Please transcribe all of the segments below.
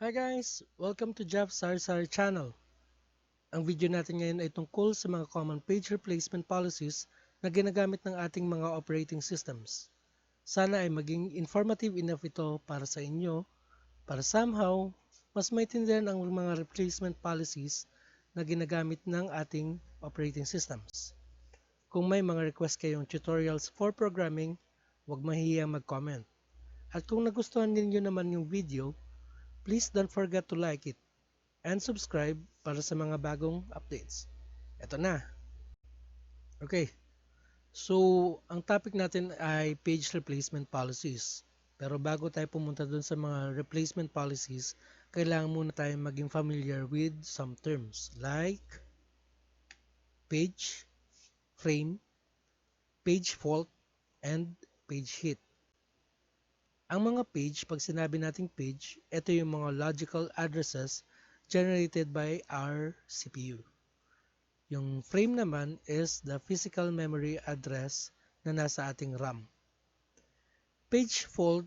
Hi guys! Welcome to Jeff Sarsari channel. Ang video natin ngayon ay tungkol sa mga common page replacement policies na ginagamit ng ating mga operating systems. Sana ay maging informative enough ito para sa inyo para somehow mas maintindihan ang mga replacement policies na ginagamit ng ating operating systems. Kung may mga request kayong tutorials for programming, huwag mahihiyang mag-comment. At kung nagustuhan ninyo naman yung video, please don't forget to like it and subscribe para sa mga bagong updates. Ito na. Okay. So, ang topic natin ay page replacement policies. Pero bago tayo pumunta dun sa mga replacement policies, kailangan muna tayo maging familiar with some terms like page, frame, page fault, and page hit. Ang mga page, pag sinabi nating page, ito yung mga logical addresses generated by our CPU. Yung frame naman is the physical memory address na nasa ating RAM. Page fault,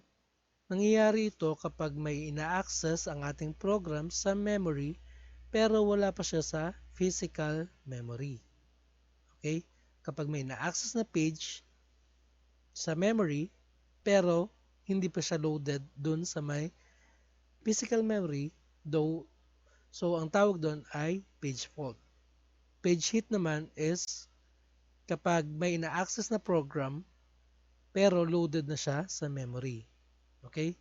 nangyayari ito kapag may ina-access ang ating program sa memory pero wala pa siya sa physical memory. Okay? Kapag may ina-access na page sa memory pero hindi pa siya loaded dun sa may physical memory, though, so ang tawag doon ay page fault. Page hit naman is kapag may ina-access na program pero loaded na siya sa memory. Okay?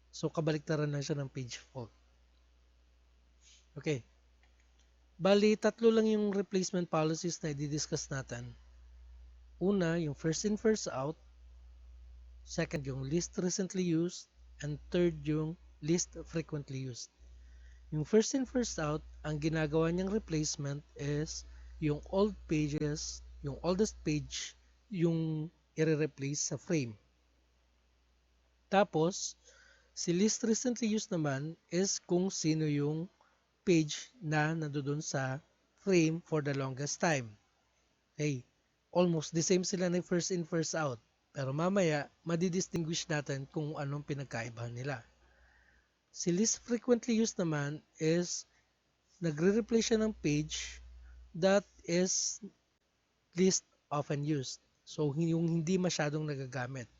So kabaliktaran lang siya ng page fault. Okay. Bali, tatlo lang yung replacement policies na i-discuss natin. Una, yung first in first out. Second, yung least recently used. And third, yung least frequently used. Yung first in first out, ang ginagawa niyang replacement is yung old pages, yung oldest page, yung i-replace sa frame. Tapos, si least recently used naman is kung sino yung page na nandoon sa frame for the longest time. Okay, almost the same sila na first in first out. Pero mamaya, madidistinguish natin kung anong pinagkaibahan nila. Si least frequently used naman is nagre-replace siya ng page that is least often used. So, yung hindi masyadong nagagamit.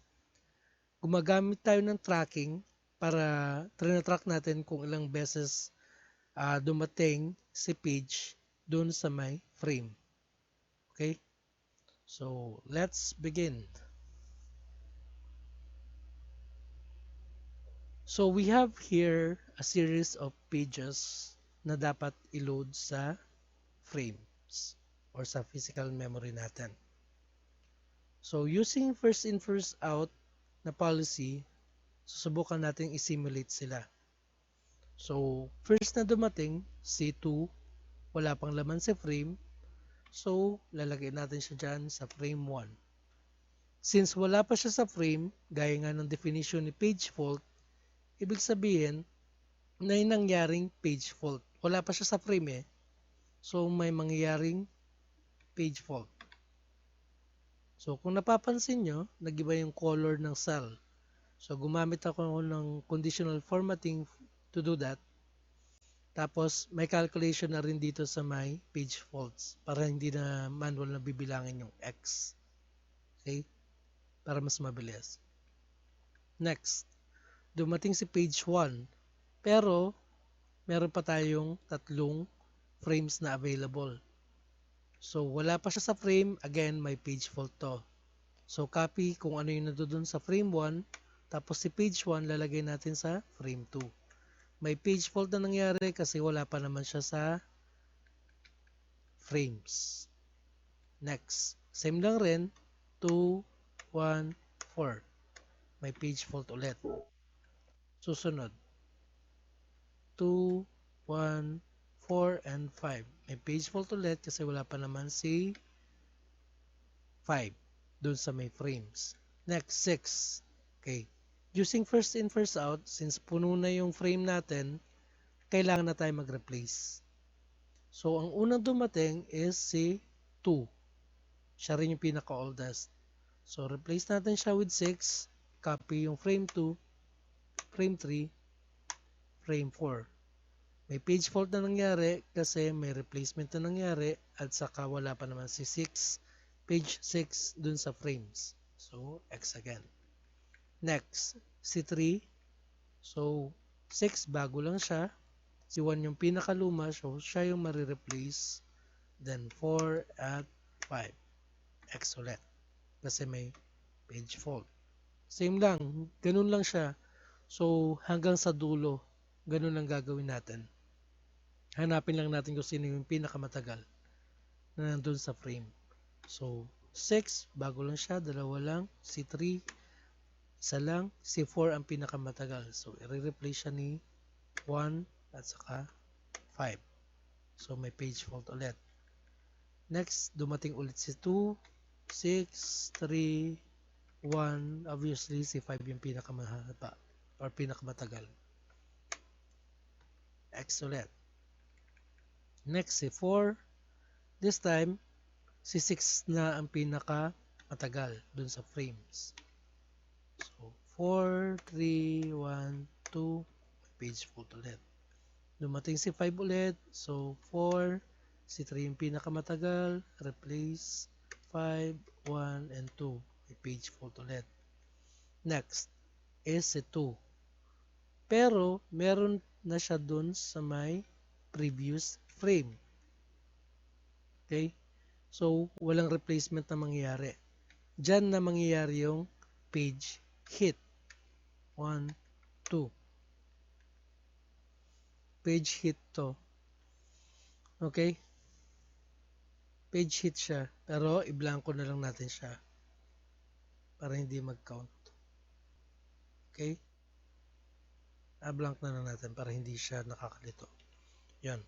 Gumagamit tayo ng tracking para trina-track natin kung ilang beses dumating si page dun sa may frame. Okay? So, let's begin. So, we have here a series of pages na dapat i-load sa frames or sa physical memory natin. So, using first in first out na policy, susubukan natin i-simulate sila. So, first na dumating, C2, wala pang laman sa frame. So, lalagay natin siya dyan sa frame 1. Since wala pa siya sa frame, gaya nga ng definition ni page fault, ibig sabihin na yung nangyaring page fault. Wala pa siya sa frame eh. So, may mangyayaring page fault. So, kung napapansin nyo, nag-iba yung color ng cell. So, gumamit ako ng conditional formatting to do that. Tapos, may calculation na rin dito sa may page faults para hindi na manual na bibilangin yung X. Okay? Para mas mabilis. Next, dumating si page 1. Pero, meron pa tayong tatlong frames na available. So, wala pa siya sa frame. Again, may page fault to. So, copy kung ano yung nandoon sa frame 1. Tapos si page 1, lalagay natin sa frame 2. May page fault na nangyari kasi wala pa naman siya sa frames. Next, same lang rin, 2, 1, 4. May page fault ulit. Susunod, 2, 1, 4, and 5. May page fault ulit kasi wala pa naman si 5 dun sa may frames. Next, 6. Okay. Using first in first out, since puno na yung frame natin, kailangan na tayo mag-replace. So, ang unang dumating is si 2. Siya rin yung pinaka-oldest. So, replace natin siya with 6. Copy yung frame 2, frame 3, frame 4. May page fault na nangyari kasi may replacement na nangyari at saka wala pa naman si page 6 dun sa frames. So, X again. Next, si 3. So, 6 bago lang siya. Si 1 yung pinakaluma, so siya yung marireplace. Then 4 at 5. X ulit. Kasi may page fault. Same lang. Ganun lang siya. So, hanggang sa dulo, ganun lang gagawin natin. Hanapin lang natin kung sino yung pinakamatagal na nandun sa frame. So, 6, bago lang siya, dalawa lang. Si 3, isa lang. Si 4 ang pinakamatagal. So, i-replace siya ni 1 at saka 5. So, may page fault ulit. Next, dumating ulit si 2, 6, 3, 1. Obviously, si 5 yung pinakamahaba or pinakamatagal. X ulit. Next, si 4. This time, si 6 na ang pinakamatagal dun sa frames. So, 4, 3, 1, 2. May page fault ulit. Dumating si 5 ulit. So, 4. Si 3 yung pinakamatagal. Replace 5, 1, and 2. May page fault ulit. Next is si 2. Pero, meron na siya dun sa may previous frame. Okay? So, walang replacement na mangyayari. Diyan na mangyayari yung page hit. 1, 2. Page hit to. Okay? Page hit siya. Pero, i-blanko na lang natin siya. Para hindi mag-count. Okay? Blank na lang natin para hindi siya nakakalito. Yan.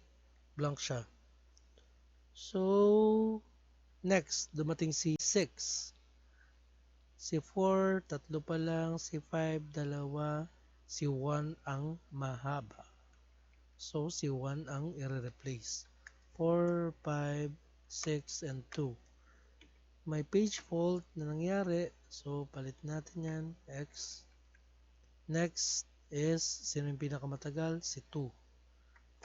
Blank siya. So, next, dumating si 6. Si 4, tatlo pa lang. Si 5, dalawa. Si 1 ang mahaba. So, si 1 ang i-replace. 4, 5, 6, and 2. May page fault na nangyari. So, palit natin yan. X. Next is, sino yung pinakamatagal? Si 2.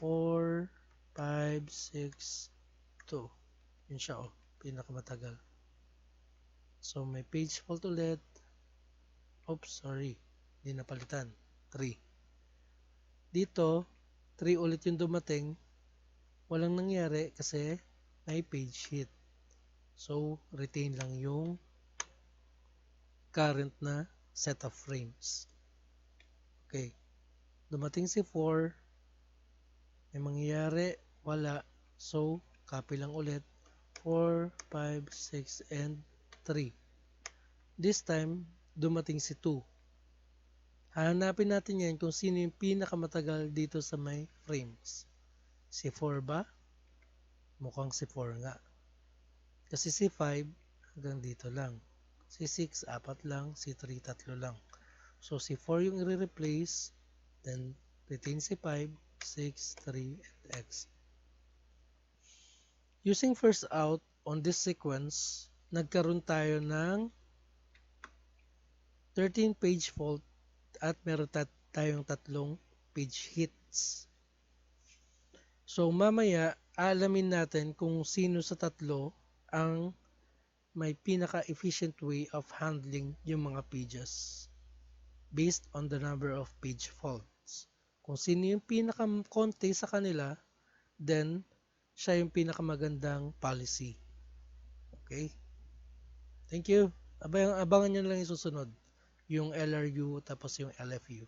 4, 5, 6, 2. Yun siya, oh. Pinakamatagal. So, may page fault ulit. Oops, sorry. Hindi napalitan. 3. Dito, 3 ulit yung dumating. Walang nangyari kasi may page hit. So, retain lang yung current na set of frames. Okay. Dumating si 4. May mangyayari. Wala. So, copy lang ulit. 4, 5, 6, and 3. This time, dumating si 2. Hahanapin natin yan kung sino yung pinakamatagal dito sa may frames. Si 4 ba? Mukhang si 4 nga. Kasi si 5, hanggang dito lang. Si 6, 4 lang. Si 3, 3 lang. So, si 4 yung i-replace. Then, retain si 5, 6, 3, and X. Using first out on this sequence, nagkaroon tayo ng 13 page fault at meron tayong 3 page hits. So, mamaya, alamin natin kung sino sa 3 ang may pinaka-efficient way of handling yung mga pages based on the number of page faults. Kung sino yung pinaka-konti sa kanila, then siya yung pinakamagandang policy. Okay? Thank you. Abangan nyo lang yung susunod. Yung LRU tapos yung LFU.